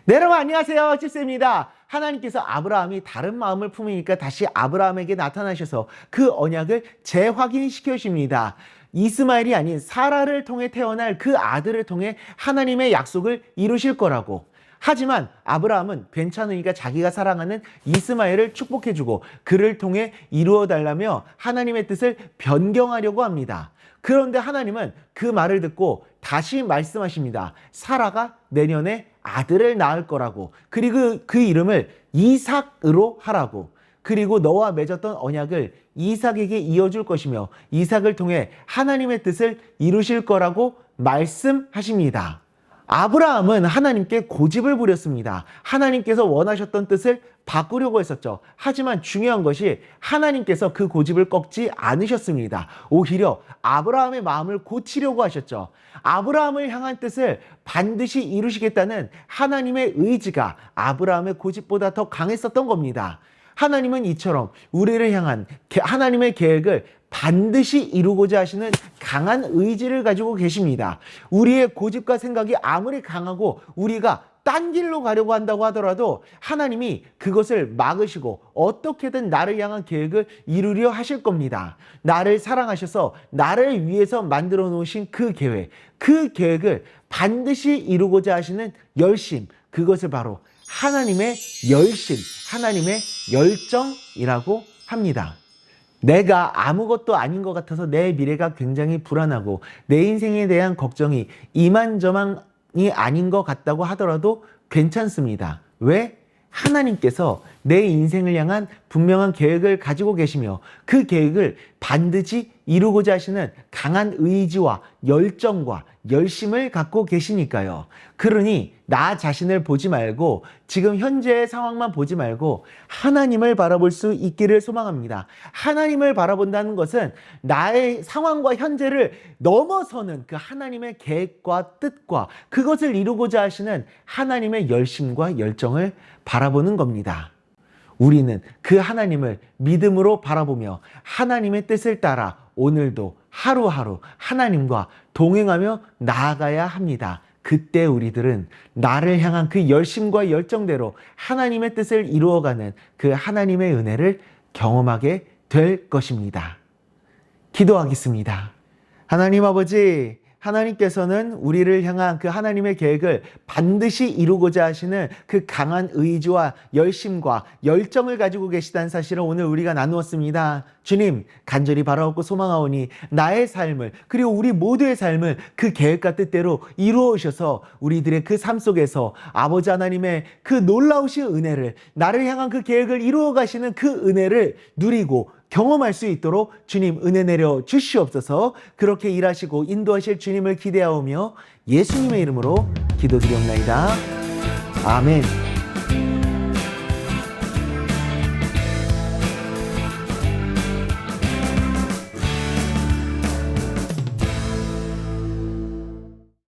네, 여러분 안녕하세요. 찝쌤입니다. 하나님께서 아브라함이 다른 마음을 품으니까 다시 아브라함에게 나타나셔서 그 언약을 재확인시켜 주십니다. 이스마엘이 아닌 사라를 통해 태어날 그 아들을 통해 하나님의 약속을 이루실 거라고. 하지만 아브라함은 괜찮으니까 자기가 사랑하는 이스마엘을 축복해주고 그를 통해 이루어달라며 하나님의 뜻을 변경하려고 합니다. 그런데 하나님은 그 말을 듣고 다시 말씀하십니다. 사라가 내년에 아들을 낳을 거라고. 그리고 그 이름을 이삭으로 하라고. 그리고 너와 맺었던 언약을 이삭에게 이어줄 것이며 이삭을 통해 하나님의 뜻을 이루실 거라고 말씀하십니다. 아브라함은 하나님께 고집을 부렸습니다. 하나님께서 원하셨던 뜻을 바꾸려고 했었죠. 하지만 중요한 것이 하나님께서 그 고집을 꺾지 않으셨습니다. 오히려 아브라함의 마음을 고치려고 하셨죠. 아브라함을 향한 뜻을 반드시 이루시겠다는 하나님의 의지가 아브라함의 고집보다 더 강했었던 겁니다. 하나님은 이처럼 우리를 향한 하나님의 계획을 반드시 이루고자 하시는 강한 의지를 가지고 계십니다. 우리의 고집과 생각이 아무리 강하고 우리가 딴 길로 가려고 한다고 하더라도 하나님이 그것을 막으시고 어떻게든 나를 향한 계획을 이루려 하실 겁니다. 나를 사랑하셔서 나를 위해서 만들어 놓으신 그 계획을 반드시 이루고자 하시는 열심, 그것을 바로 하나님의 열심, 하나님의 열정이라고 합니다. 내가 아무것도 아닌 것 같아서 내 미래가 굉장히 불안하고 내 인생에 대한 걱정이 이만저만이 아닌 것 같다고 하더라도 괜찮습니다. 왜? 하나님께서 내 인생을 향한 분명한 계획을 가지고 계시며 그 계획을 반드시 이루고자 하시는 강한 의지와 열정과 열심을 갖고 계시니까요. 그러니 나 자신을 보지 말고 지금 현재의 상황만 보지 말고 하나님을 바라볼 수 있기를 소망합니다. 하나님을 바라본다는 것은 나의 상황과 현재를 넘어서는 그 하나님의 계획과 뜻과 그것을 이루고자 하시는 하나님의 열심과 열정을 바라보는 겁니다. 우리는 그 하나님을 믿음으로 바라보며 하나님의 뜻을 따라 오늘도 하루하루 하나님과 동행하며 나아가야 합니다. 그때 우리들은 나를 향한 그 열심과 열정대로 하나님의 뜻을 이루어가는 그 하나님의 은혜를 경험하게 될 것입니다. 기도하겠습니다. 하나님 아버지, 하나님께서는 우리를 향한 그 하나님의 계획을 반드시 이루고자 하시는 그 강한 의지와 열심과 열정을 가지고 계시다는 사실을 오늘 우리가 나누었습니다. 주님, 간절히 바라옵고 소망하오니 나의 삶을 그리고 우리 모두의 삶을 그 계획과 뜻대로 이루어 오셔서 우리들의 그 삶 속에서 아버지 하나님의 그 놀라우신 은혜를, 나를 향한 그 계획을 이루어 가시는 그 은혜를 누리고 경험할 수 있도록 주님 은혜 내려 주시옵소서. 그렇게 일하시고 인도하실 주님을 기대하오며 예수님의 이름으로 기도드리옵나이다. 아멘.